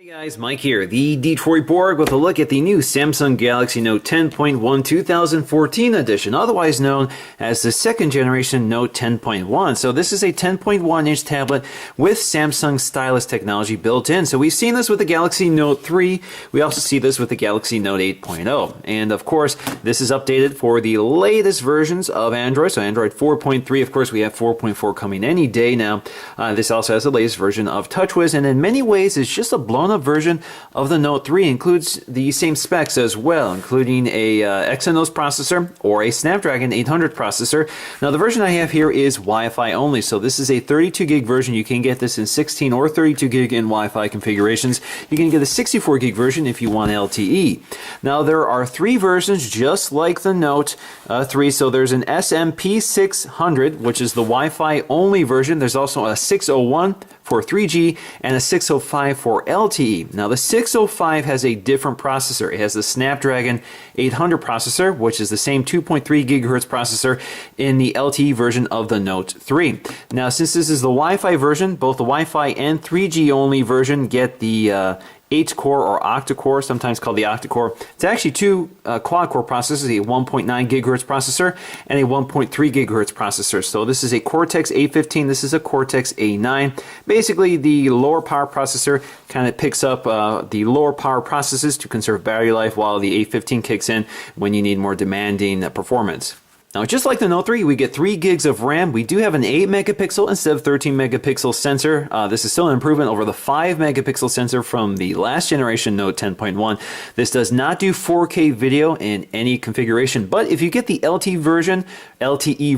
Hey guys, Mike here, the Detroit Borg, with a look at the new Samsung Galaxy Note 10.1 2014 edition, otherwise known as the second generation Note 10.1. So this is a 10.1 inch tablet with Samsung stylus technology built in. So we've seen this with the Galaxy Note 3, we also see this with the Galaxy Note 8.0. And of course, this is updated for the latest versions of Android, so Android 4.3, of course we have 4.4 coming any day now. This also has the latest version of TouchWiz, and in many ways it's just a blown-up version of the Note 3. Includes the same specs as well, including a Exynos processor or a Snapdragon 800 processor. Now the version I have here is Wi-Fi only, so this is a 32 gig version. You can get this in 16 or 32 gig in Wi-Fi configurations. You can get a 64 gig version if you want LTE. Now there are three versions just like the Note 3. So there's an SMP 600, which is the Wi-Fi only version. There's also a 601 for 3G and a 605 for LTE. Now the 605 has a different processor. It has the Snapdragon 800 processor, which is the same 2.3 gigahertz processor in the LTE version of the Note 3. Now since this is the Wi-Fi version, both the Wi-Fi and 3G only version get the 8-core or octa-core, sometimes called the octa-core. It's actually two quad-core processors, a 1.9 gigahertz processor and a 1.3 gigahertz processor. So this is a Cortex A15, this is a Cortex A9. Basically, the lower power processor kind of picks up the lower power processes to conserve battery life, while the A15 kicks in when you need more demanding performance. Now, just like the Note 3, we get 3 gigs of RAM. We do have an 8 megapixel instead of 13 megapixel sensor. This is still an improvement over the 5 megapixel sensor from the last generation Note 10.1. This does not do 4K video in any configuration, but if you get the LTE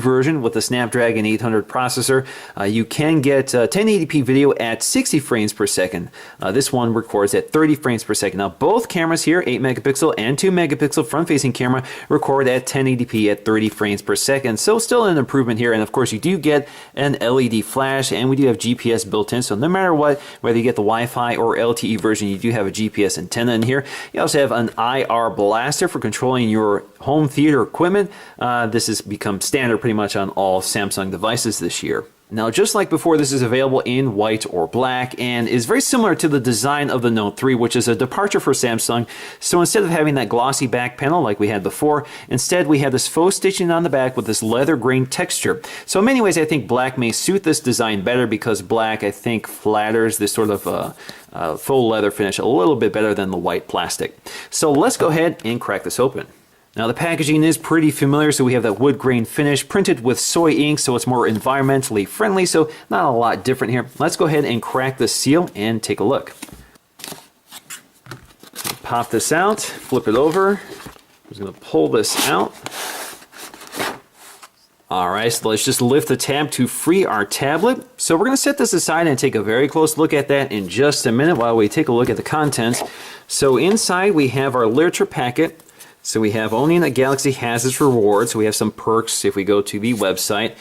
version with the Snapdragon 800 processor, you can get 1080p video at 60 frames per second. This one records at 30 frames per second. Now, both cameras here, 8 megapixel and 2 megapixel front-facing camera, record at 1080p at 30 frames per second, so still an improvement here. And of course you do get an LED flash, and we do have GPS built in, so no matter what, whether you get the Wi-Fi or LTE version, you do have a GPS antenna in here. You also have an IR blaster for controlling your home theater equipment. This has become standard pretty much on all Samsung devices this year. Now, just like before, this is available in white or black and is very similar to the design of the Note 3, which is a departure for Samsung. So instead of having that glossy back panel like we had before, instead we have this faux stitching on the back with this leather grain texture. So in many ways, I think black may suit this design better, because black, I think, flatters this sort of faux leather finish a little bit better than the white plastic. So let's go ahead and crack this open. Now the packaging is pretty familiar, so we have that wood grain finish printed with soy ink, so it's more environmentally friendly, so not a lot different here. Let's go ahead and crack the seal and take a look. Pop this out, flip it over. I'm just going to pull this out. Alright, so let's just lift the tab to free our tablet. So we're going to set this aside and take a very close look at that in just a minute while we take a look at the contents. So inside we have our literature packet. So we have owning a Galaxy has its rewards. So we have some perks if we go to the website.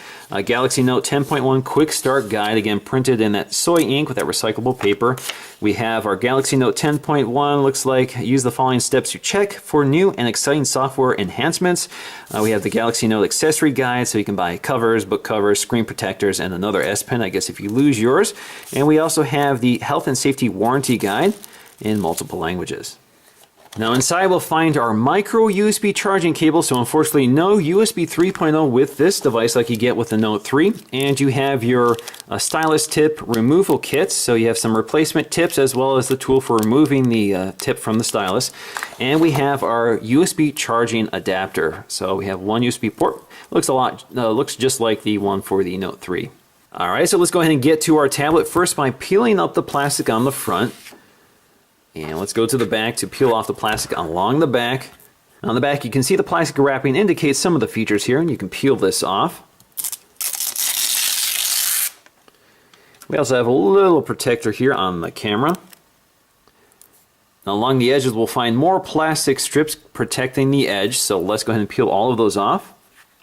Galaxy Note 10.1 Quick Start Guide, again printed in that soy ink with that recyclable paper. We have our Galaxy Note 10.1, looks like use the following steps to check for new and exciting software enhancements. We have the Galaxy Note Accessory Guide, so you can buy covers, book covers, screen protectors, and another S Pen, I guess, if you lose yours. And we also have the Health and Safety Warranty Guide in multiple languages. Now inside we'll find our micro USB charging cable, so unfortunately no USB 3.0 with this device like you get with the Note 3. And you have your stylus tip removal kit, so you have some replacement tips as well as the tool for removing the tip from the stylus. And we have our USB charging adapter. So we have one USB port, looks just like the one for the Note 3. Alright, so let's go ahead and get to our tablet first by peeling up the plastic on the front. And let's go to the back to peel off the plastic along the back. On the back you can see the plastic wrapping indicates some of the features here, and you can peel this off. We also have a little protector here on the camera. Now along the edges we'll find more plastic strips protecting the edge, so let's go ahead and peel all of those off.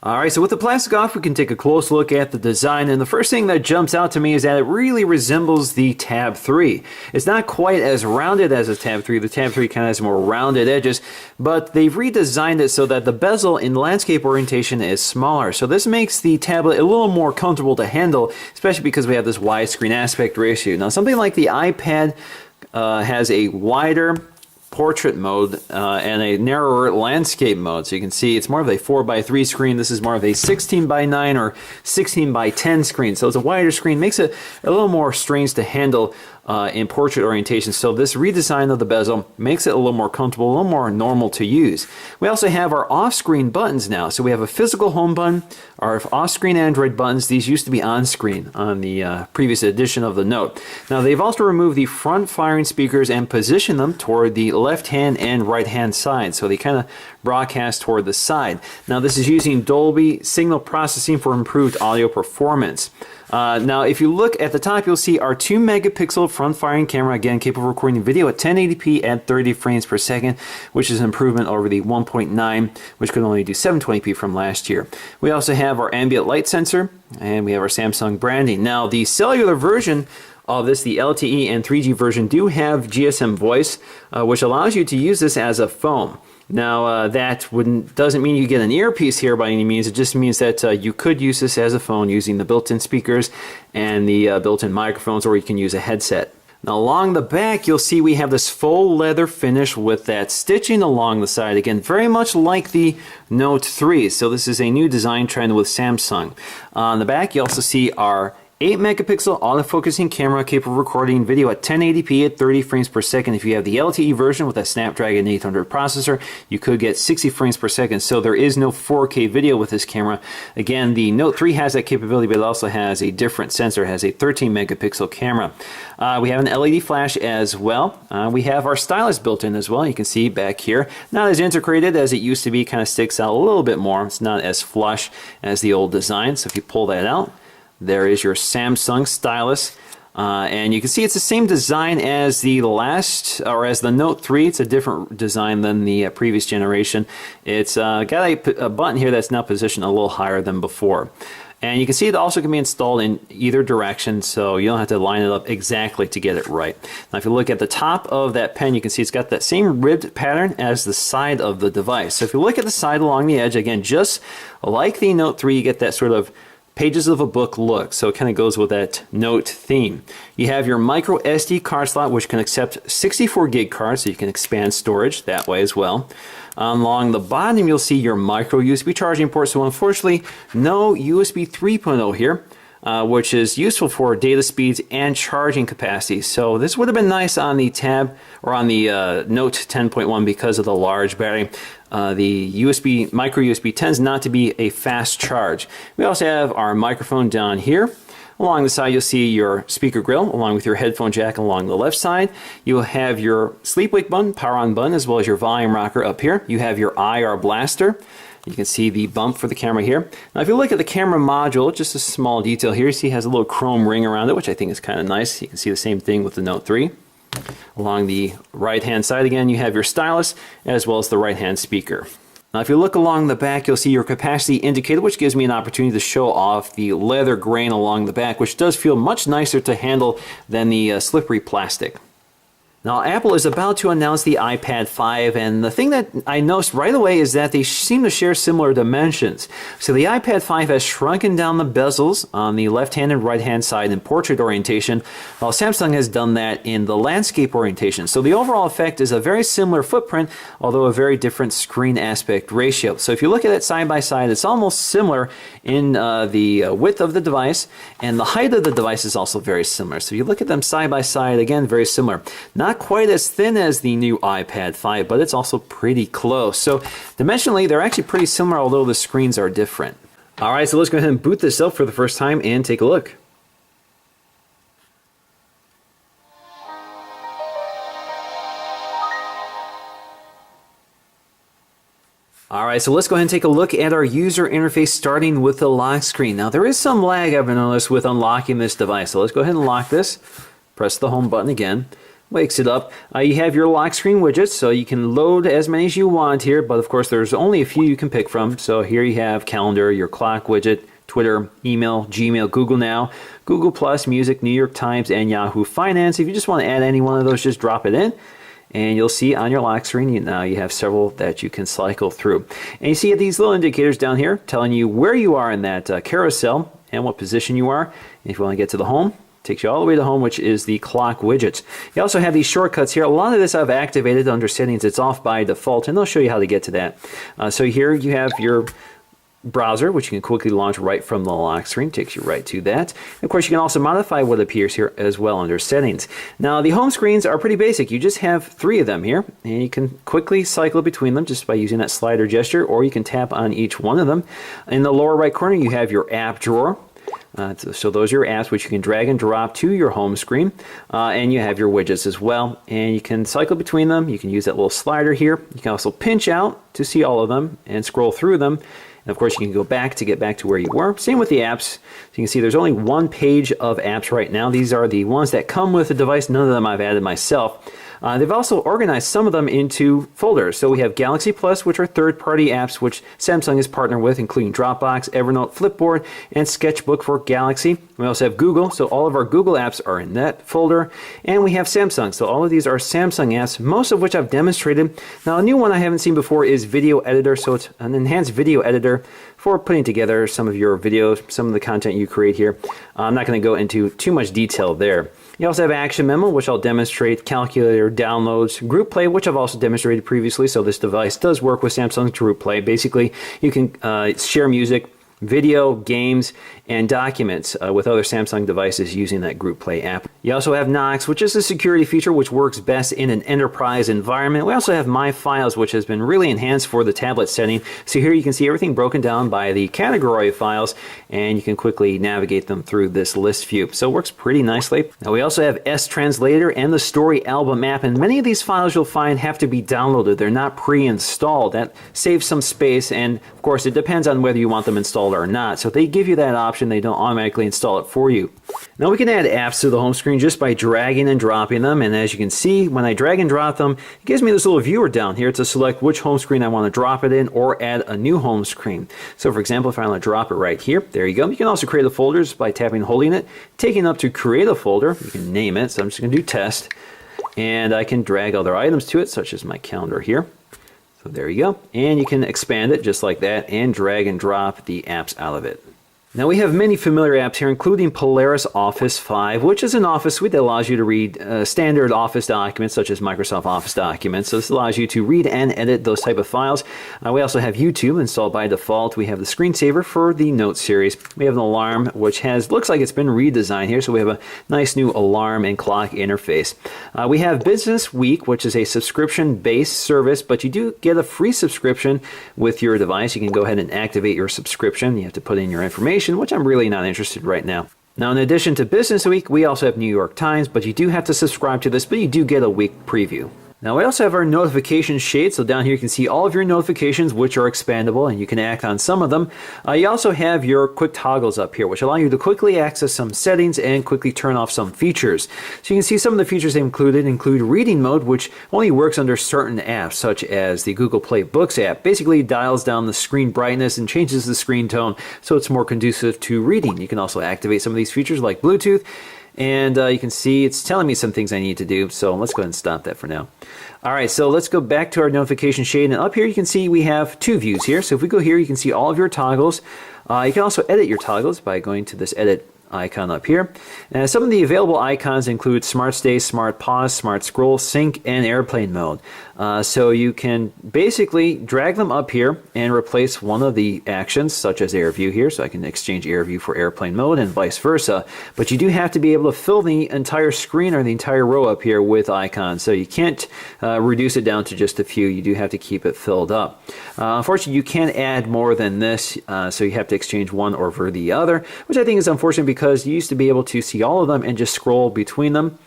Alright, so with the plastic off, we can take a close look at the design, and the first thing that jumps out to me is that it really resembles the Tab 3. It's not quite as rounded as a Tab 3. The Tab 3 kind of has more rounded edges, but they've redesigned it so that the bezel in landscape orientation is smaller. So this makes the tablet a little more comfortable to handle, especially because we have this widescreen aspect ratio. Now something like the iPad has a wider portrait mode and a narrower landscape mode. So you can see it's more of a 4:3 screen. This is more of a 16:9 or 16:10 screen. So it's a wider screen, makes it a little more strange to handle in portrait orientation. So this redesign of the bezel makes it a little more comfortable, a little more normal to use. We also have our off-screen buttons now. So we have a physical home button, our off-screen Android buttons. These used to be on-screen on the previous edition of the Note. Now they've also removed the front-firing speakers and positioned them toward the left-hand and right-hand side. So they kind of broadcast toward the side. Now this is using Dolby signal processing for improved audio performance. Now, if you look at the top, you'll see our 2 megapixel front-firing camera, again, capable of recording video at 1080p at 30 frames per second, which is an improvement over the 1.9, which could only do 720p from last year. We also have our ambient light sensor, and we have our Samsung branding. Now, the cellular version of this, the LTE and 3G version, do have GSM voice, which allows you to use this as a phone. Now, that doesn't mean you get an earpiece here by any means. It just means that you could use this as a phone using the built-in speakers and the built-in microphones, or you can use a headset. Now, along the back, you'll see we have this faux leather finish with that stitching along the side. Again, very much like the Note 3. So this is a new design trend with Samsung. On the back, you also see our 8 megapixel autofocusing camera capable of recording video at 1080p at 30 frames per second. If you have the LTE version with a Snapdragon 800 processor, you could get 60 frames per second. So there is no 4K video with this camera. Again, the Note 3 has that capability, but it also has a different sensor. It has a 13 megapixel camera. We have an LED flash as well. We have our stylus built in as well. You can see back here. Not as integrated as it used to be, kind of sticks out a little bit more. It's not as flush as the old design. So if you pull that out, there is your Samsung stylus, and you can see it's the same design as the as the Note 3. It's a different design than the previous generation. It's got a button here that's now positioned a little higher than before. And you can see it also can be installed in either direction, so you don't have to line it up exactly to get it right. Now if you look at the top of that pen, you can see it's got that same ribbed pattern as the side of the device. So if you look at the side along the edge, again, just like the Note 3, you get that sort of pages of a book look, so it kind of goes with that Note theme. You have your micro SD card slot, which can accept 64 gig cards, so you can expand storage that way as well. Along the bottom, you'll see your micro USB charging port, so unfortunately, no USB 3.0 here, which is useful for data speeds and charging capacity. So this would have been nice on the Tab or on the Note 10.1 because of the large battery. The micro USB tends not to be a fast charge. We also have our microphone down here. Along the side, you'll see your speaker grill along with your headphone jack along the left side. You'll have your sleep wake button, power on button, as well as your volume rocker up here. You have your IR blaster. You can see the bump for the camera here. Now if you look at the camera module, just a small detail here, you see it has a little chrome ring around it, which I think is kind of nice. You can see the same thing with the Note 3. Along the right-hand side, again, you have your stylus as well as the right-hand speaker. Now, if you look along the back, you'll see your capacity indicator, which gives me an opportunity to show off the leather grain along the back, which does feel much nicer to handle than the slippery plastic. Now, Apple is about to announce the iPad 5, and the thing that I noticed right away is that they seem to share similar dimensions. So the iPad 5 has shrunken down the bezels on the left-hand and right-hand side in portrait orientation, while Samsung has done that in the landscape orientation. So the overall effect is a very similar footprint, although a very different screen aspect ratio. So if you look at it side by side, it's almost similar in the width of the device, and the height of the device is also very similar. So if you look at them side by side, again, very similar. Not quite as thin as the new iPad 5, but it's also pretty close. So dimensionally, they're actually pretty similar, although the screens are different. All right, so let's go ahead and boot this up for the first time and take a look. Alright, so let's go ahead and take a look at our user interface, starting with the lock screen. Now, there is some lag I've noticed with unlocking this device, so let's go ahead and lock this. Press the home button again. Wakes it up. You have your lock screen widgets, so you can load as many as you want here, but of course there's only a few you can pick from. So here you have calendar, your clock widget, Twitter, email, Gmail, Google Now, Google Plus, Music, New York Times, and Yahoo Finance. If you just want to add any one of those, just drop it in. And you'll see on your lock screen, now you have several that you can cycle through. And you see these little indicators down here telling you where you are in that carousel and what position you are. And if you want to get to the home, Takes you all the way to home, which is the clock widget. You also have these shortcuts here. A lot of this I've activated under settings. It's off by default, and I'll show you how to get to that. So here you have your browser, which you can quickly launch right from the lock screen. Takes you right to that. And of course, you can also modify what appears here as well under settings. Now, the home screens are pretty basic. You just have 3 of them here, and you can quickly cycle between them just by using that slider gesture, or you can tap on each one of them. In the lower right corner, you have your app drawer. So those are your apps which you can drag and drop to your home screen, and you have your widgets as well, and you can cycle between them. You can use that little slider here. You can also pinch out to see all of them and scroll through them. And of course, you can go back to get back to where you were. Same with the apps. So you can see there's only 1 page of apps right now. These are the ones that come with the device. None of them I've added myself. They've also organized some of them into folders. So we have Galaxy Plus, which are third-party apps which Samsung is partnered with, including Dropbox, Evernote, Flipboard, and Sketchbook for Galaxy. We also have Google, so all of our Google apps are in that folder. And we have Samsung, so all of these are Samsung apps, most of which I've demonstrated. Now, a new one I haven't seen before is Video Editor, so it's an enhanced video editor for putting together some of your videos, some of the content you create here. I'm not going to go into too much detail there. You also have Action Memo, which I'll demonstrate, Calculator, Downloads, Group Play, which I've also demonstrated previously, so this device does work with Samsung's Group Play. Basically, you can share music, video, games, and documents with other Samsung devices using that Group Play app. You also have Knox, which is a security feature which works best in an enterprise environment. We also have My Files, which has been really enhanced for the tablet setting. So here you can see everything broken down by the category of files, and you can quickly navigate them through this list view. So it works pretty nicely. Now we also have S-Translator and the Story Album app, and many of these files you'll find have to be downloaded. They're not pre-installed. That saves some space, and of course it depends on whether you want them installed or not. So if they give you that option, they don't automatically install it for you. Now we can add apps to the home screen just by dragging and dropping them, and as you can see, when I drag and drop them, it gives me this little viewer down here to select which home screen I want to drop it in or add a new home screen. So for example, if I want to drop it right here, there you go. You can also create a folder just by tapping and holding it, taking it up to create a folder. You can name it, so I'm just going to do test, and I can drag other items to it, such as my calendar here. So there you go, and you can expand it just like that and drag and drop the apps out of it. Now we have many familiar apps here, including Polaris Office 5, which is an office suite that allows you to read standard Office documents, such as Microsoft Office documents. So this allows you to read and edit those type of files. We also have YouTube installed by default. We have the screensaver for the Notes series. We have an alarm, which looks like it's been redesigned here. So we have a nice new alarm and clock interface. We have Business Week, which is a subscription-based service, but you do get a free subscription with your device. You can go ahead and activate your subscription. You have to put in your information, which I'm really not interested right now. Now, in addition to Business Week, we also have New York Times, but you do have to subscribe to this, but you do get a week preview. Now we also have our notification shade, so down here you can see all of your notifications which are expandable and you can act on some of them. You also have your quick toggles up here which allow you to quickly access some settings and quickly turn off some features. So you can see some of the features they include reading mode, which only works under certain apps such as the Google Play Books app. Basically dials down the screen brightness and changes the screen tone so it's more conducive to reading. You can also activate some of these features like Bluetooth. And you can see it's telling me some things I need to do, so let's go ahead and stop that for now. All right, so let's go back to our notification shade, and up here you can see we have 2 views here. So if we go here, you can see all of your toggles. You can also edit your toggles by going to this edit icon up here. And some of the available icons include Smart Stay, Smart Pause, Smart Scroll, Sync, and Airplane Mode. So you can basically drag them up here and replace one of the actions, such as Air View here, so I can exchange Air View for Airplane Mode and vice versa. But you do have to be able to fill the entire screen or the entire row up here with icons, so you can't reduce it down to just a few. You do have to keep it filled up. Unfortunately, you can't add more than this, so you have to exchange one over the other, which I think is unfortunate because you used to be able to see all of them and just scroll between them.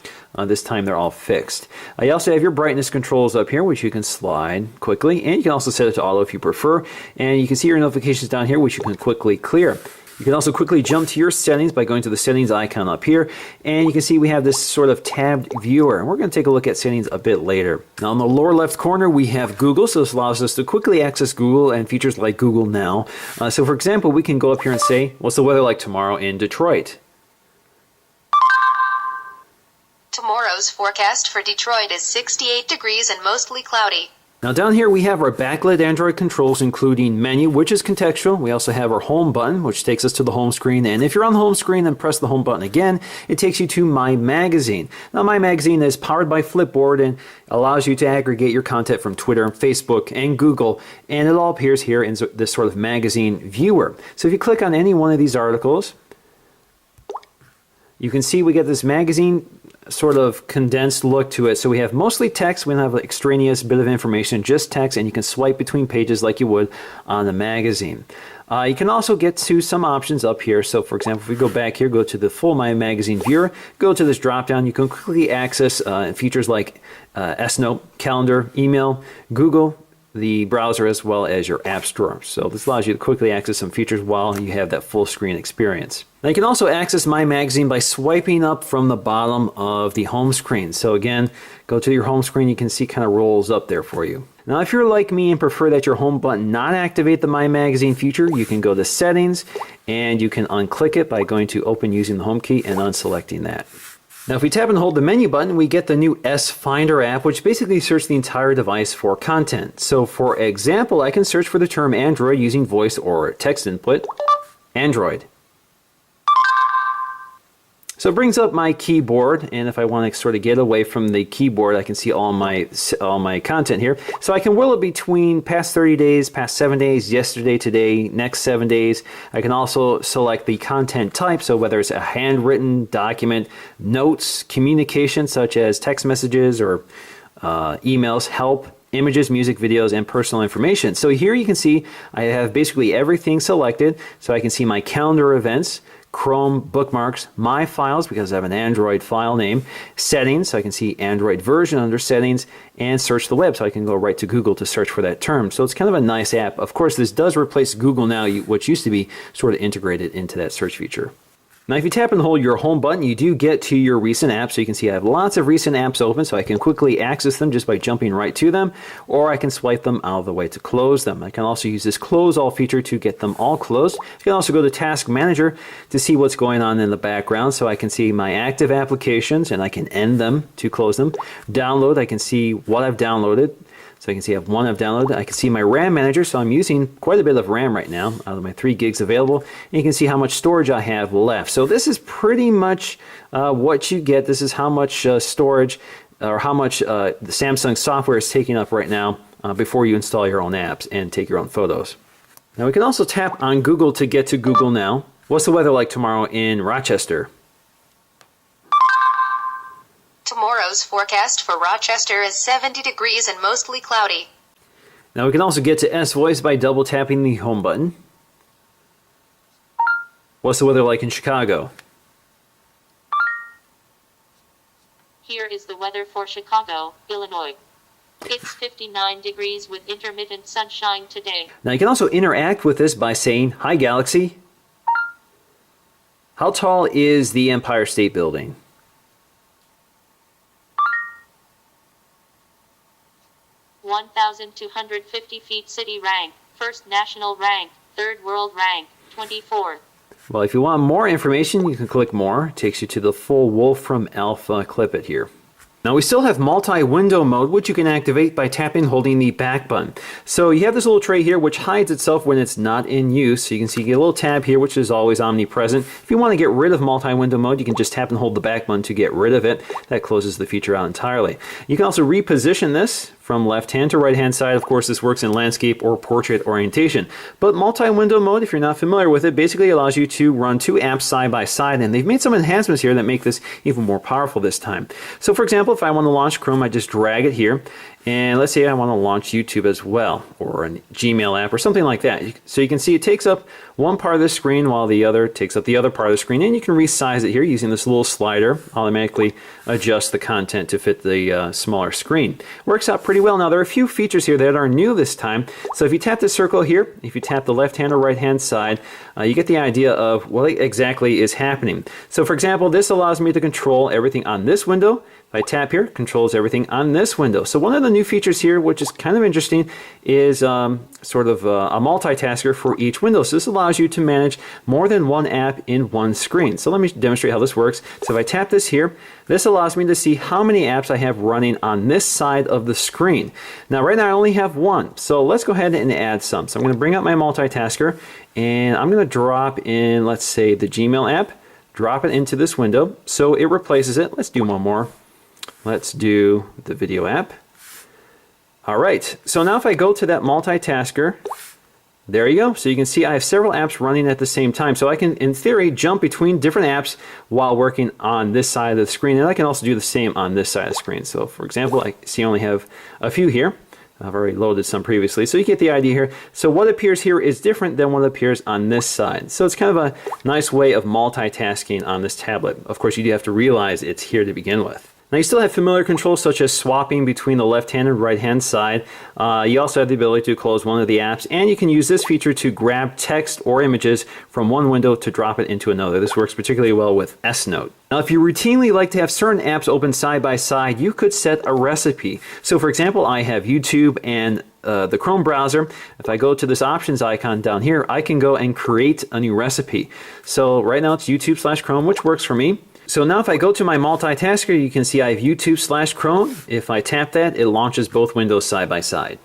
This time they're all fixed. You also have your brightness controls up here, which you can slide quickly, and you can also set it to auto if you prefer. And you can see your notifications down here, which you can quickly clear. You can also quickly jump to your settings by going to the settings icon up here, and you can see we have this sort of tabbed viewer, and we're going to take a look at settings a bit later. Now in the lower left corner we have Google, so this allows us to quickly access Google and features like Google Now. So for example, we can go up here and say, what's the weather like tomorrow in Detroit? Tomorrow's forecast for Detroit is 68 degrees and mostly cloudy. Now down here we have our backlit Android controls, including menu, which is contextual. We also have our home button, which takes us to the home screen. And if you're on the home screen and press the home button again, it takes you to My Magazine. Now My Magazine is powered by Flipboard and allows you to aggregate your content from Twitter, Facebook, and Google. And it all appears here in this sort of magazine viewer. So if you click on any one of these articles, you can see we get this magazine sort of condensed look to it. So we have mostly text. We don't have an extraneous bit of information, just text, and you can swipe between pages like you would on the magazine. You can also get to some options up here. So for example, if we go back here, go to the full My Magazine viewer, go to this drop down, you can quickly access features like S-Note, calendar, email, Google, the browser, as well as your app store. So this allows you to quickly access some features while you have that full screen experience. Now you can also access My Magazine by swiping up from the bottom of the home screen. So again, go to your home screen, you can see it kind of rolls up there for you. Now if you're like me and prefer that your home button not activate the My Magazine feature, you can go to Settings and you can unclick it by going to Open using the Home key and unselecting that. Now if we tap and hold the menu button, we get the new S Finder app, which basically searches the entire device for content. So for example, I can search for the term Android using voice or text input. Android. So it brings up my keyboard, and if I want to sort of get away from the keyboard, I can see all my content here. So I can whirl it between past 30 days, past 7 days, yesterday, today, next 7 days. I can also select the content type, so whether it's a handwritten document, notes, communication such as text messages or emails, help, images, music, videos, and personal information. So here you can see I have basically everything selected, so I can see my calendar events, Chrome bookmarks, my files because I have an Android file name, settings, so I can see Android version under settings, and search the web, so I can go right to Google to search for that term. So it's kind of a nice app. Of course, this does replace Google now, which used to be sort of integrated into that search feature. Now if you tap and hold your home button, you do get to your recent apps. So you can see I have lots of recent apps open, so I can quickly access them just by jumping right to them, or I can swipe them out of the way to close them. I can also use this close all feature to get them all closed. You can also go to Task Manager to see what's going on in the background, so I can see my active applications and I can end them to close them. Download, I can see what I've downloaded. So I can see I have one I've downloaded. I can see my RAM manager, so I'm using quite a bit of RAM right now out of my 3 gigs available. And you can see how much storage I have left. So this is pretty much what you get. This is how much storage or how much the Samsung software is taking up right now before you install your own apps and take your own photos. Now we can also tap on Google to get to Google Now. What's the weather like tomorrow in Rochester? Tomorrow's forecast for Rochester is 70 degrees and mostly cloudy. Now we can also get to S Voice by double tapping the home button. What's the weather like in Chicago? Here is the weather for Chicago, Illinois. It's 59 degrees with intermittent sunshine today. Now you can also interact with this by saying, "Hi Galaxy, how tall is the Empire State Building?" 1,250 feet city rank, first national rank, third world rank, 24th. Well, if you want more information, you can click more. It takes you to the full Wolfram Alpha clip it here. Now we still have multi-window mode, which you can activate by tapping and holding the back button. So you have this little tray here which hides itself when it's not in use. So you can see you get a little tab here which is always omnipresent. If you want to get rid of multi-window mode, you can just tap and hold the back button to get rid of it. That closes the feature out entirely. You can also reposition this from left hand to right hand side. Of course, this works in landscape or portrait orientation. But multi-window mode, if you're not familiar with it, basically allows you to run 2 apps side by side, and they've made some enhancements here that make this even more powerful this time. So for example, if I want to launch Chrome, I just drag it here. And let's say I want to launch YouTube as well, or a Gmail app, or something like that. So you can see it takes up one part of the screen while the other takes up the other part of the screen. And you can resize it here using this little slider. Automatically adjust the content to fit the smaller screen. Works out pretty well. Now there are a few features here that are new this time. So if you tap the circle here, if you tap the left hand or right hand side, you get the idea of what exactly is happening. So for example, this allows me to control everything on this window, If I tap here, it controls everything on this window. So one of the new features here, which is kind of interesting, is sort of a multitasker for each window. So this allows you to manage more than one app in one screen. So let me demonstrate how this works. So if I tap this here, this allows me to see how many apps I have running on this side of the screen. Now right now I only have one. So let's go ahead and add some. So I'm going to bring up my multitasker and I'm going to drop in, let's say, the Gmail app, drop it into this window. So it replaces it. Let's do one more. Let's do the video app. All right, so now if I go to that multitasker, there you go. So you can see I have several apps running at the same time. So I can, in theory, jump between different apps while working on this side of the screen. And I can also do the same on this side of the screen. So for example, I see I only have a few here. I've already loaded some previously. So you get the idea here. So what appears here is different than what appears on this side. So it's kind of a nice way of multitasking on this tablet. Of course, you do have to realize it's here to begin with. Now you still have familiar controls such as swapping between the left-hand and right-hand side. You also have the ability to close one of the apps, and you can use this feature to grab text or images from one window to drop it into another. This works particularly well with S Note. Now if you routinely like to have certain apps open side by side, you could set a recipe. So for example, I have YouTube and the Chrome browser. If I go to this options icon down here, I can go and create a new recipe. So right now it's YouTube/Chrome, which works for me. So now if I go to my multitasker, you can see I have YouTube/Chrome. If I tap that, it launches both windows side by side.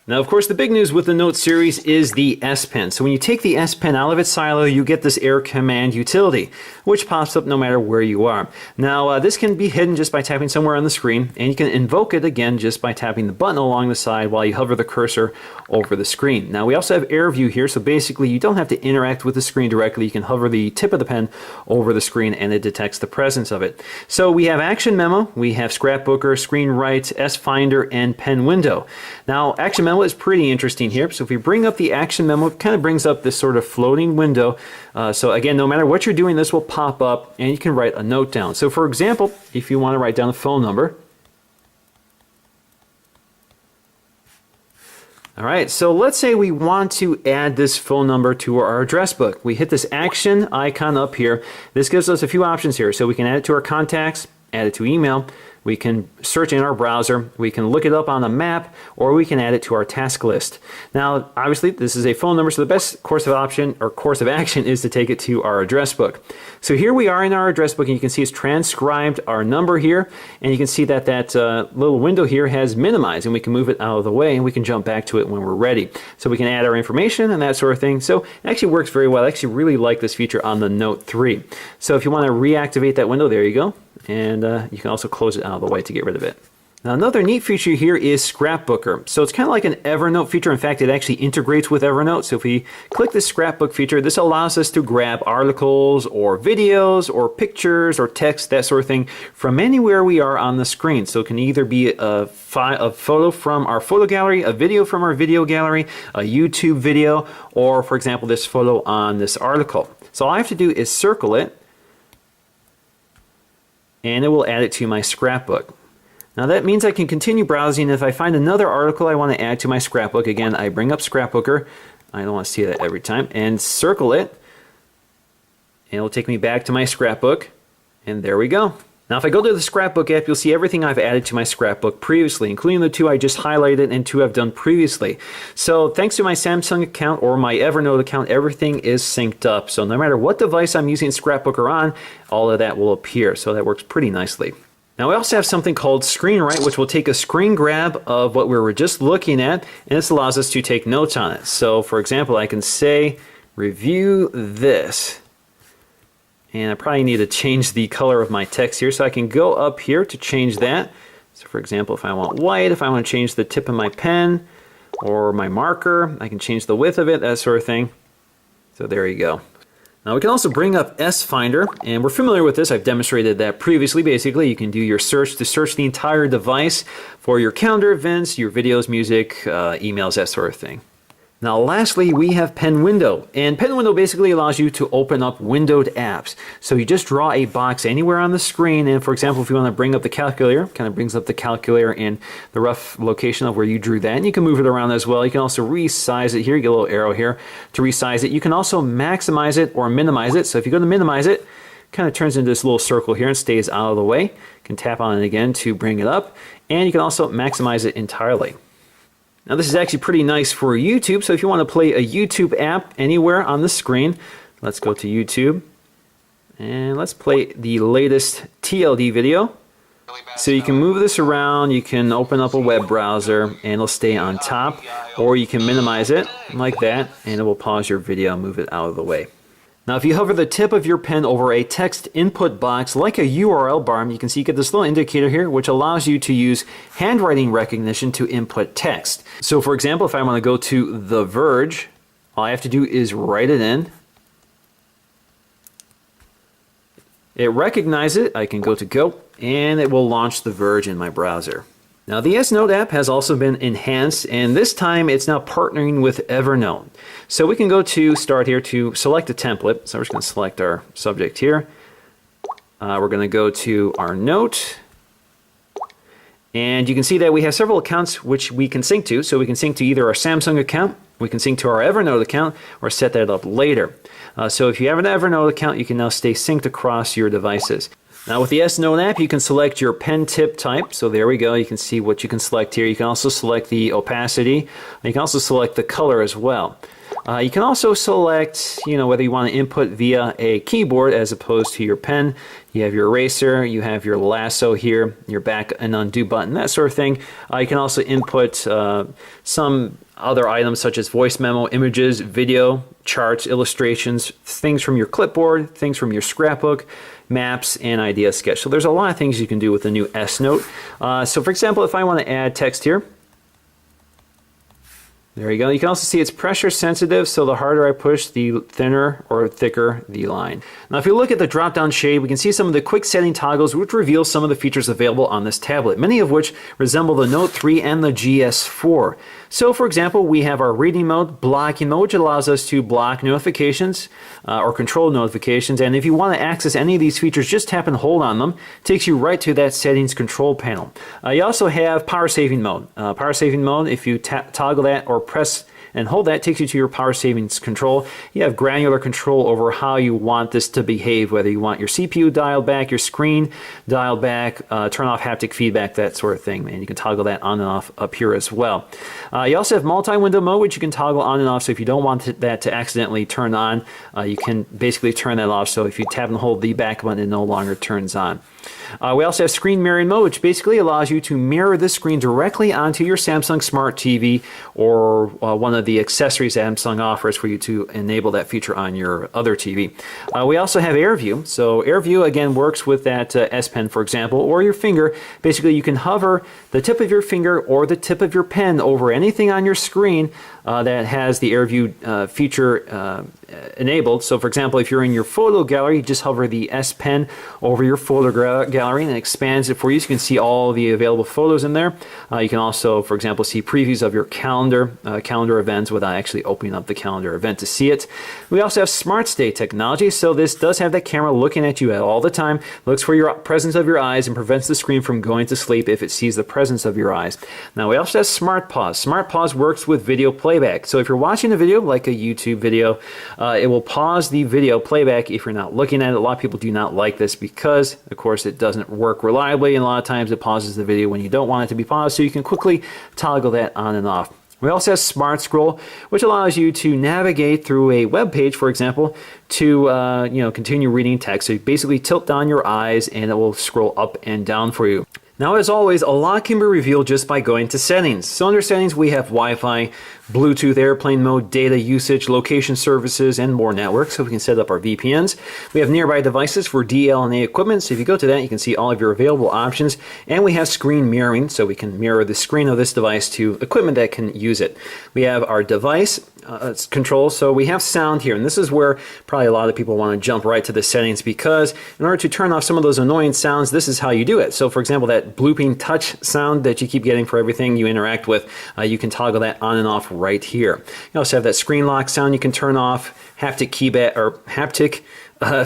Now, of course, the big news with the Note series is the S Pen. So when you take the S Pen out of its silo, you get this Air Command utility, which pops up no matter where you are. Now, this can be hidden just by tapping somewhere on the screen, and you can invoke it again just by tapping the button along the side while you hover the cursor over the screen. Now, we also have Air View here, so basically you don't have to interact with the screen directly. You can hover the tip of the pen over the screen, and it detects the presence of it. So we have Action Memo, we have Scrapbooker, Screen Write, S Finder, and Pen Window. Now, Action Memo is pretty interesting here. So if we bring up the Action Memo, it kind of brings up this sort of floating window. So again, no matter what you're doing, this will pop up and you can write a note down. So for example, if you want to write down a phone number. All right, so let's say we want to add this phone number to our address book. We hit this action icon up here. This gives us a few options here. So we can add it to our contacts, add it to email. We can search in our browser, we can look it up on a map, or we can add it to our task list. Now, obviously, this is a phone number, so the best course of action is to take it to our address book. So here we are in our address book, and you can see it's transcribed our number here, and you can see that that little window here has minimized, and we can move it out of the way, and we can jump back to it when we're ready. So we can add our information and that sort of thing. So it actually works very well. I actually really like this feature on the Note 3. So if you want to reactivate that window, there you go. And you can also close it out of the way to get rid of it. Now another neat feature here is Scrapbooker. So it's kind of like an Evernote feature. In fact, it actually integrates with Evernote. So if we click the Scrapbook feature, this allows us to grab articles or videos or pictures or text, that sort of thing, from anywhere we are on the screen. So it can either be a photo from our photo gallery, a video from our video gallery, a YouTube video, or for example, this photo on this article. So all I have to do is circle it, and it will add it to my scrapbook. Now that means I can continue browsing. If I find another article I want to add to my scrapbook, again, I bring up Scrapbooker. I don't want to see that every time. And circle it. And it will take me back to my scrapbook. And there we go. Now if I go to the Scrapbook app, you'll see everything I've added to my scrapbook previously, including the two I just highlighted and two I've done previously. So thanks to my Samsung account or my Evernote account, everything is synced up. So no matter what device I'm using Scrapbooker on, all of that will appear. So that works pretty nicely. Now we also have something called Screen Write, which will take a screen grab of what we were just looking at, and this allows us to take notes on it. So for example, I can say, review this. And I probably need to change the color of my text here, so I can go up here to change that. So for example, if I want white, if I want to change the tip of my pen or my marker, I can change the width of it, that sort of thing. So there you go. Now we can also bring up S Finder, and we're familiar with this. I've demonstrated that previously. Basically, you can do your search to search the entire device for your calendar events, your videos, music, emails, that sort of thing. Now lastly, we have Pen Window, and Pen Window basically allows you to open up windowed apps. So you just draw a box anywhere on the screen, and for example, if you want to bring up the calculator, kind of brings up the calculator and the rough location of where you drew that, and you can move it around as well. You can also resize it here, you get a little arrow here to resize it. You can also maximize it or minimize it. So if you go to minimize it, kind of turns into this little circle here and stays out of the way. You can tap on it again to bring it up, and you can also maximize it entirely. Now this is actually pretty nice for YouTube, so if you want to play a YouTube app anywhere on the screen, let's go to YouTube, and let's play the latest TLD video. So you can move this around, you can open up a web browser and it'll stay on top, or you can minimize it like that and it will pause your video and move it out of the way. Now if you hover the tip of your pen over a text input box like a URL bar, you can see you get this little indicator here which allows you to use handwriting recognition to input text. So for example, if I want to go to The Verge, all I have to do is write it in. It recognizes it, I can go to Go, and it will launch The Verge in my browser. Now the S-Note app has also been enhanced, and this time it's now partnering with Evernote. So we can go to Start here to select a template. So we're just going to select our subject here. We're going to go to our note. And you can see that we have several accounts which we can sync to. So we can sync to either our Samsung account, we can sync to our Evernote account, or set that up later. So if you have an Evernote account, you can now stay synced across your devices. Now with the S-Note app, you can select your pen tip type. So there we go. You can see what you can select here. You can also select the opacity. You can also select the color as well. You can also select, whether you want to input via a keyboard as opposed to your pen. You have your eraser, you have your lasso here, your back and undo button, that sort of thing. You can also input some other items such as voice memo, images, video, charts, illustrations, things from your clipboard, things from your scrapbook, maps, and idea sketch. So there's a lot of things you can do with the new S-Note. So for example, if I want to add text here, there you go. You can also see it's pressure sensitive, so the harder I push, the thinner or thicker the line. Now if you look at the drop-down shade, we can see some of the quick setting toggles which reveal some of the features available on this tablet, many of which resemble the Note 3 and the GS4. So for example, we have our reading mode, blocking mode, which allows us to block notifications or control notifications. And if you want to access any of these features, just tap and hold on them. It takes you right to that settings control panel. You also have power saving mode. Power saving mode, if you toggle that or press and hold that, takes you to your power savings control. You have granular control over how you want this to behave, whether you want your CPU dialed back, your screen dialed back, turn off haptic feedback, that sort of thing. And you can toggle that on and off up here as well. You also have multi-window mode, which you can toggle on and off. So if you don't want that to accidentally turn on, you can basically turn that off. So if you tap and hold the back button, it no longer turns on. We also have screen mirroring mode, which basically allows you to mirror the screen directly onto your Samsung Smart TV or one of the accessories Samsung offers for you to enable that feature on your other TV. We also have AirView. So AirView, again, works with that S Pen, for example, or your finger. Basically, you can hover the tip of your finger or the tip of your pen over anything on your screen that has the AirView feature enabled. So for example, if you're in your photo gallery, you just hover the S Pen over your photo gallery and it expands it for you so you can see all the available photos in there. You can also, for example, see previews of your calendar events without actually opening up the calendar event to see it. We also have Smart Stay technology, so this does have that camera looking at you all the time, looks for your presence of your eyes and prevents the screen from going to sleep if it sees the presence of your eyes. Now we also have Smart Pause. Smart Pause works with video playback. So if you're watching a video like a YouTube video, it will pause the video playback if you're not looking at it. A lot of people do not like this because, of course, it doesn't work reliably, and a lot of times it pauses the video when you don't want it to be paused, so you can quickly toggle that on and off. We also have Smart Scroll, which allows you to navigate through a web page, for example, to continue reading text. So you basically tilt down your eyes and it will scroll up and down for you. Now, as always, a lot can be revealed just by going to settings. So under settings, we have Wi-Fi, Bluetooth, airplane mode, data usage, location services, and more networks. So we can set up our VPNs. We have nearby devices for DLNA equipment. So if you go to that, you can see all of your available options. And we have screen mirroring, so we can mirror the screen of this device to equipment that can use it. We have our device control. So we have sound here, and this is where probably a lot of people want to jump right to the settings, because in order to turn off some of those annoying sounds, this is how you do it. So for example, that blooping touch sound that you keep getting for everything you interact with, you can toggle that on and off right here. You also have that screen lock sound you can turn off, haptic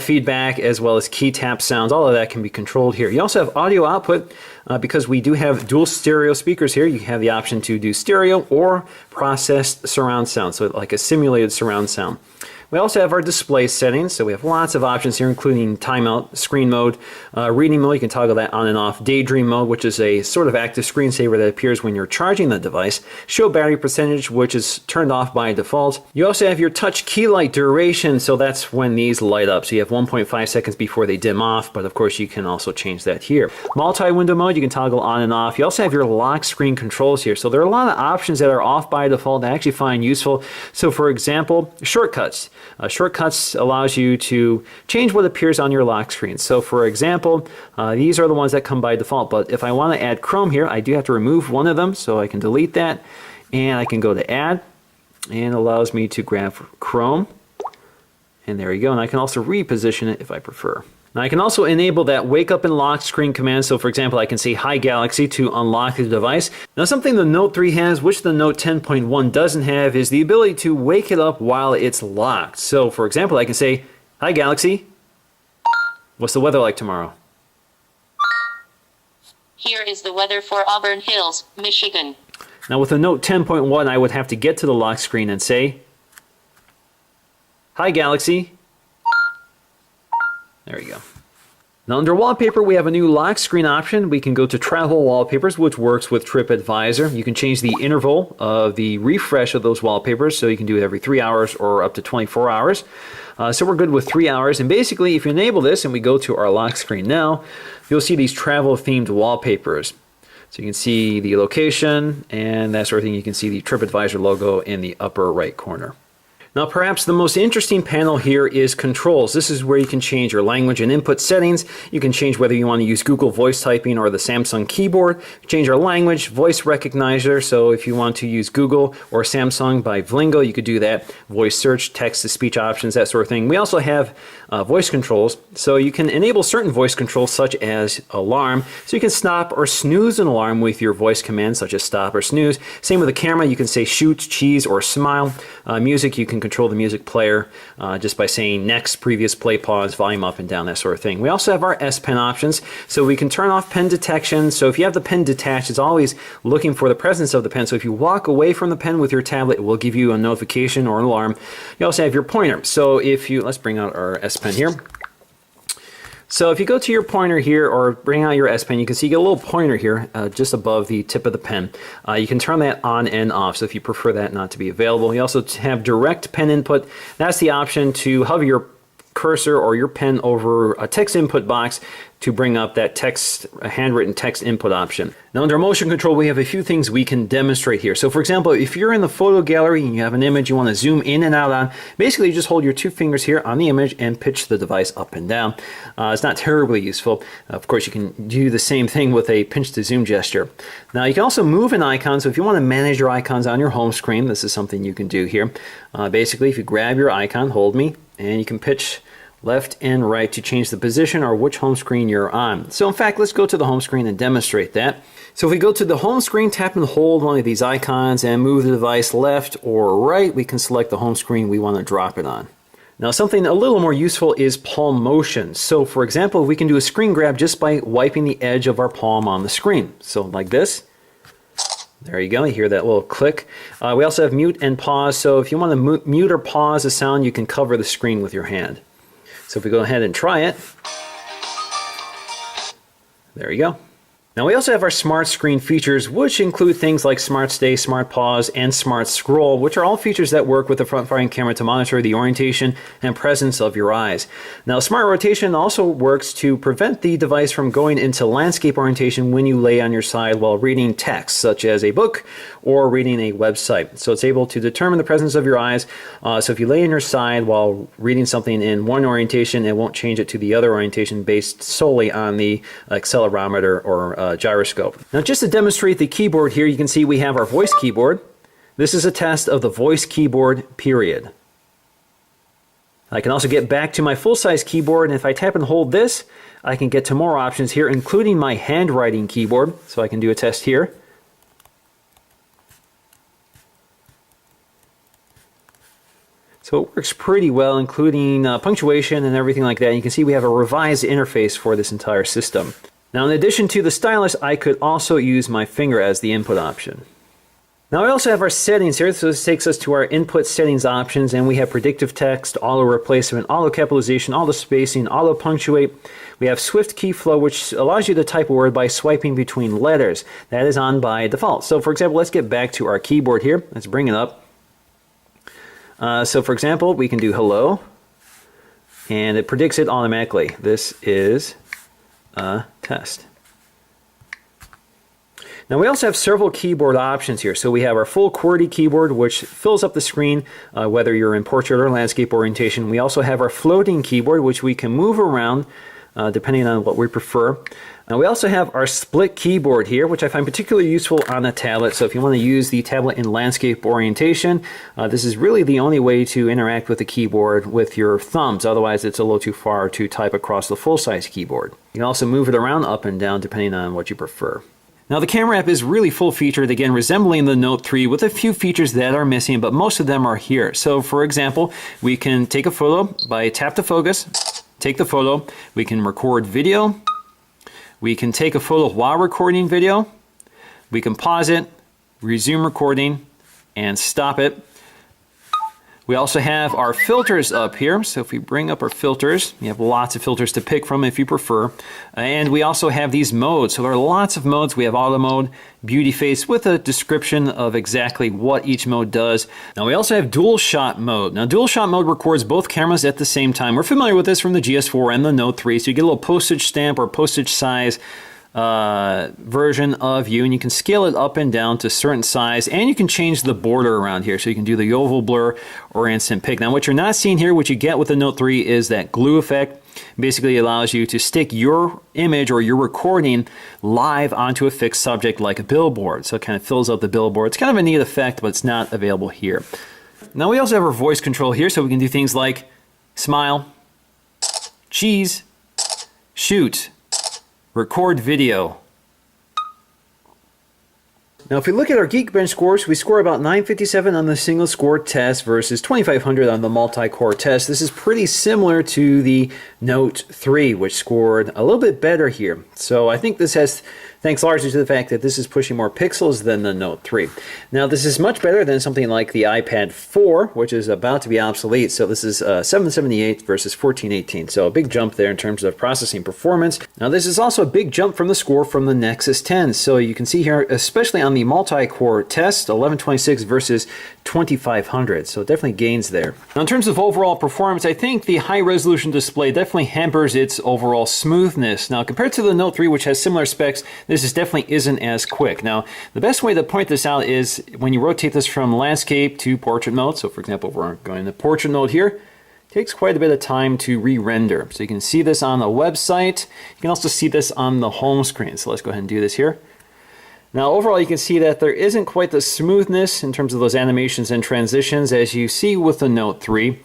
feedback, as well as key tap sounds. All of that can be controlled here. You also have audio output. Because we do have dual stereo speakers here, you have the option to do stereo or processed surround sound, so like a simulated surround sound. We also have our display settings, so we have lots of options here, including timeout, screen mode, reading mode. You can toggle that on and off. Daydream mode, which is a sort of active screensaver that appears when you're charging the device. Show battery percentage, which is turned off by default. You also have your touch key light duration, so that's when these light up. So you have 1.5 seconds before they dim off, but of course you can also change that here. Multi-window mode, you can toggle on and off. You also have your lock screen controls here. So there are a lot of options that are off by default that I actually find useful. So for example, shortcuts. Shortcuts allows you to change what appears on your lock screen. So for example, these are the ones that come by default, but if I want to add Chrome here, I do have to remove one of them, so I can delete that, and I can go to Add, and it allows me to grab Chrome, and there you go, and I can also reposition it if I prefer. Now I can also enable that wake up and lock screen command. So for example, I can say Hi Galaxy to unlock the device. Now something the Note 3 has, which the Note 10.1 doesn't have, is the ability to wake it up while it's locked. So for example, I can say, Hi Galaxy, what's the weather like tomorrow? Here is the weather for Auburn Hills, Michigan. Now with the Note 10.1, I would have to get to the lock screen and say, Hi Galaxy. There you go. Now under wallpaper, we have a new lock screen option. We can go to travel wallpapers, which works with TripAdvisor. You can change the interval of the refresh of those wallpapers, so you can do it every 3 hours or up to 24 hours. So we're good with 3 hours. And basically, if you enable this and we go to our lock screen now, you'll see these travel themed wallpapers. So you can see the location and that sort of thing. You can see the TripAdvisor logo in the upper right corner. Now perhaps the most interesting panel here is controls. This is where you can change your language and input settings. You can change whether you want to use Google voice typing or the Samsung keyboard. Change our language, voice recognizer. So if you want to use Google or Samsung by Vlingo, you could do that. Voice search, text-to-speech options, that sort of thing. We also have voice controls. So you can enable certain voice controls such as alarm. So you can stop or snooze an alarm with your voice commands such as stop or snooze. Same with the camera. You can say shoot, cheese, or smile. Music, you can control the music player just by saying next, previous, play, pause, volume up and down, that sort of thing. We also have our S Pen options, so we can turn off pen detection. So if you have the pen detached, it's always looking for the presence of the pen. So if you walk away from the pen with your tablet, it will give you a notification or an alarm. You also have your pointer. So if you, let's bring out our S Pen here. So if you go to your pointer here or bring out your S Pen, you can see you get a little pointer here just above the tip of the pen. You can turn that on and off, so if you prefer that not to be available. You also have direct pen input. That's the option to hover your cursor or your pen over a text input box to bring up that text, handwritten text input option. Now under motion control, we have a few things we can demonstrate here. So for example, if you're in the photo gallery and you have an image you want to zoom in and out on, basically you just hold your 2 fingers here on the image and pitch the device up and down. It's not terribly useful. Of course, you can do the same thing with a pinch to zoom gesture. Now you can also move an icon. So if you want to manage your icons on your home screen, this is something you can do here. Basically, if you grab your icon, hold me, and you can pitch left and right to change the position or which home screen you're on. So in fact, let's go to the home screen and demonstrate that. So if we go to the home screen, tap and hold one of these icons and move the device left or right, we can select the home screen we want to drop it on. Now something a little more useful is palm motion. So for example, we can do a screen grab just by wiping the edge of our palm on the screen. So like this. There you go, you hear that little click. We also have mute and pause. So if you want to mute or pause a sound, you can cover the screen with your hand. So if we go ahead and try it, there you go. Now we also have our smart screen features, which include things like Smart Stay, Smart Pause, and Smart Scroll, which are all features that work with the front-firing camera to monitor the orientation and presence of your eyes. Now Smart Rotation also works to prevent the device from going into landscape orientation when you lay on your side while reading text, such as a book or reading a website. So it's able to determine the presence of your eyes. So if you lay on your side while reading something in one orientation, it won't change it to the other orientation based solely on the accelerometer or gyroscope. Now just to demonstrate the keyboard here, you can see we have our voice keyboard. This is a test of the voice keyboard, period. I can also get back to my full-size keyboard, and if I tap and hold this, I can get to more options here, including my handwriting keyboard. So I can do a test here. So it works pretty well, including punctuation and everything like that. You can see we have a revised interface for this entire system. Now in addition to the stylus, I could also use my finger as the input option. Now we also have our settings here, so this takes us to our input settings options, and we have predictive text, auto replacement, auto capitalization, auto spacing, auto punctuate. We have swift key flow, which allows you to type a word by swiping between letters. That is on by default. So for example, let's get back to our keyboard here. Let's bring it up. So for example, we can do hello, and it predicts it automatically. This is a test. Now we also have several keyboard options here. So we have our full QWERTY keyboard, which fills up the screen whether you're in portrait or landscape orientation. We also have our floating keyboard, which we can move around depending on what we prefer. Now we also have our split keyboard here, which I find particularly useful on a tablet. So if you want to use the tablet in landscape orientation, this is really the only way to interact with the keyboard with your thumbs. Otherwise, it's a little too far to type across the full-size keyboard. You can also move it around up and down depending on what you prefer. Now the camera app is really full-featured, again resembling the Note 3 with a few features that are missing, but most of them are here. So for example, we can take a photo by tap to focus, take the photo, we can record video, we can take a photo while recording video, we can pause it, resume recording, and stop it. We also have our filters up here. So if we bring up our filters, you have lots of filters to pick from if you prefer. And we also have these modes. So there are lots of modes. We have auto mode, beauty face with a description of exactly what each mode does. Now we also have dual shot mode. Now dual shot mode records both cameras at the same time. We're familiar with this from the GS4 and the Note 3. So you get a little postage stamp or postage size version of you, and you can scale it up and down to certain size, and you can change the border around here, so you can do the oval blur or instant pick. Now what you're not seeing here, what you get with the Note 3 is that glue effect. Basically allows you to stick your image or your recording live onto a fixed subject like a billboard, so it kind of fills out the billboard. It's kind of a neat effect, but it's not available here. Now we also have our voice control here, so we can do things like smile, cheese, shoot, record video. Now if we look at our Geekbench scores, we score about 957 on the single score test versus 2500 on the multi-core test. This is pretty similar to the Note 3, which scored a little bit better here. So I think this has thanks largely to the fact that this is pushing more pixels than the Note 3. Now this is much better than something like the iPad 4, which is about to be obsolete. So this is 778 versus 1418. So a big jump there in terms of processing performance. Now this is also a big jump from the score from the Nexus 10. So you can see here, especially on the multi-core test, 1126 versus 2500. So definitely gains there. Now in terms of overall performance, I think the high resolution display definitely hampers its overall smoothness. Now compared to the Note 3, which has similar specs, this definitely isn't as quick. Now, the best way to point this out is when you rotate this from landscape to portrait mode. So for example, if we're going to portrait mode here, it takes quite a bit of time to re-render. So you can see this on the website. You can also see this on the home screen. So let's go ahead and do this here. Now overall you can see that there isn't quite the smoothness in terms of those animations and transitions as you see with the Note 3.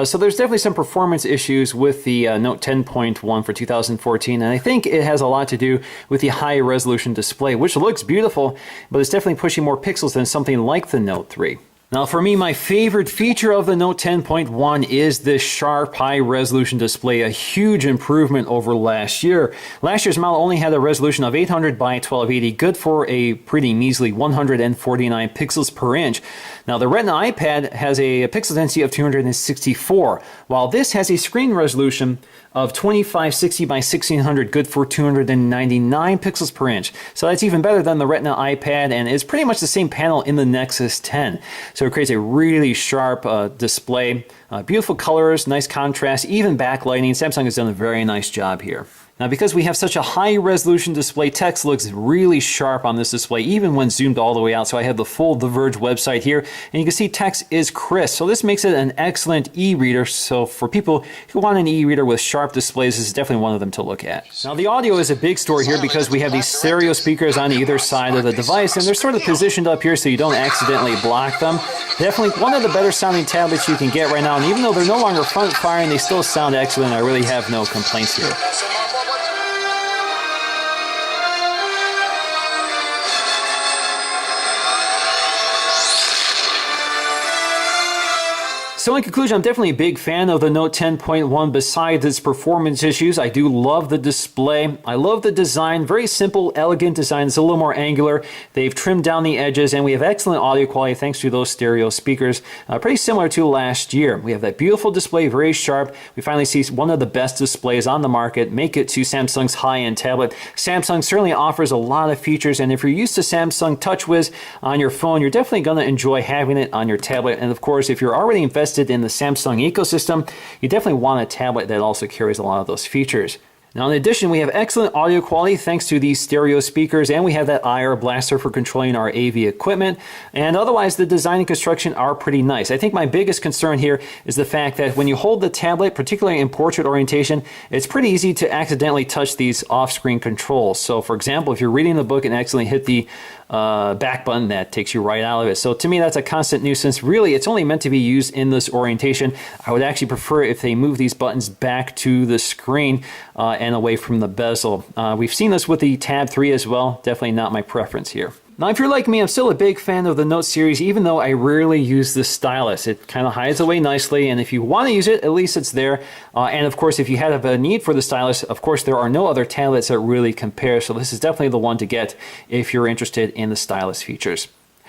So there's definitely some performance issues with the Note 10.1 for 2014, and I think it has a lot to do with the high resolution display, which looks beautiful, but it's definitely pushing more pixels than something like the Note 3. Now for me, my favorite feature of the Note 10.1 is this sharp high-resolution display, a huge improvement over last year. Last year's model only had a resolution of 800 by 1280, good for a pretty measly 149 pixels per inch. Now the Retina iPad has a pixel density of 264, while this has a screen resolution of 2560 by 1600, good for 299 pixels per inch. So that's even better than the Retina iPad, and is pretty much the same panel in the Nexus 10. So it creates a really sharp display, beautiful colors, nice contrast, even backlighting. Samsung has done a very nice job here. Now because we have such a high resolution display, text looks really sharp on this display even when zoomed all the way out. So I have the full The Verge website here, and you can see text is crisp. So this makes it an excellent e-reader. So for people who want an e-reader with sharp displays, this is definitely one of them to look at. Now the audio is a big story here because we have these stereo speakers on either side of the device, and they're sort of positioned up here so you don't accidentally block them. Definitely one of the better sounding tablets you can get right now, and even though they're no longer front firing, they still sound excellent. I really have no complaints here. So in conclusion, I'm definitely a big fan of the Note 10.1 besides its performance issues. I do love the display. I love the design. Very simple, elegant design. It's a little more angular. They've trimmed down the edges, and we have excellent audio quality thanks to those stereo speakers. Pretty similar to last year. We have that beautiful display, very sharp. We finally see one of the best displays on the market make it to Samsung's high-end tablet. Samsung certainly offers a lot of features, and if you're used to Samsung TouchWiz on your phone, you're definitely going to enjoy having it on your tablet. And of course, if you're already invested in the Samsung ecosystem, you definitely want a tablet that also carries a lot of those features. Now, in addition, we have excellent audio quality thanks to these stereo speakers, and we have that IR blaster for controlling our AV equipment. And otherwise, the design and construction are pretty nice. I think my biggest concern here is the fact that when you hold the tablet, particularly in portrait orientation, it's pretty easy to accidentally touch these off-screen controls. So, for example, if you're reading the book and accidentally hit the back button, that takes you right out of it. So to me, that's a constant nuisance. Really, it's only meant to be used in this orientation. I would actually prefer if they move these buttons back to the screen and away from the bezel. We've seen this with the Tab 3 as well. Definitely not my preference here. Now, if you're like me, I'm still a big fan of the Note series, even though I rarely use the stylus. It kind of hides away nicely, and if you want to use it, at least it's there. And of course, if you have a need for the stylus, of course, there are no other tablets that really compare, so this is definitely the one to get if you're interested in the stylus features.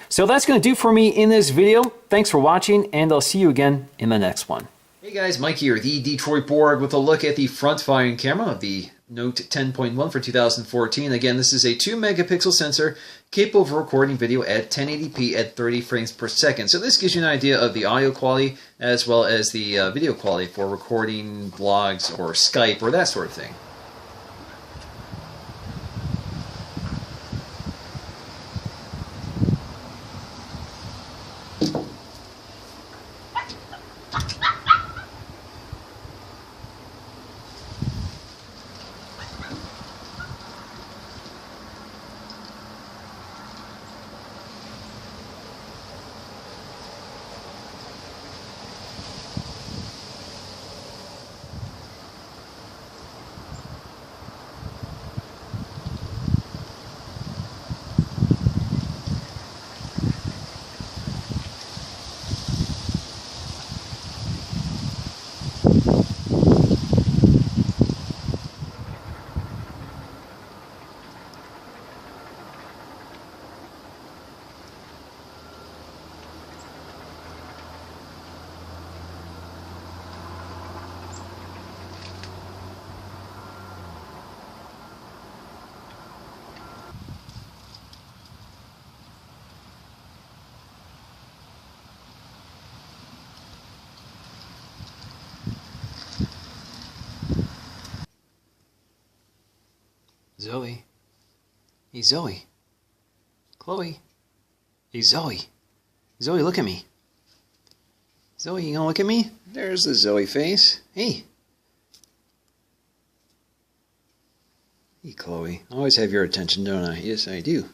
So that's going to do for me in this video. Thanks for watching, and I'll see you again in the next one. Hey guys, Mike here, the Detroit Board, with a look at the front-firing camera of the Note 10.1 for 2014. Again, this is a 2-megapixel sensor capable of recording video at 1080p at 30 frames per second. So this gives you an idea of the audio quality as well as the video quality for recording vlogs or Skype or that sort of thing. Zoe. Hey, Zoe. Chloe. Hey, Zoe. Zoe, look at me. Zoe, you gonna look at me? There's the Zoe face. Hey. Hey, Chloe. I always have your attention, don't I? Yes, I do.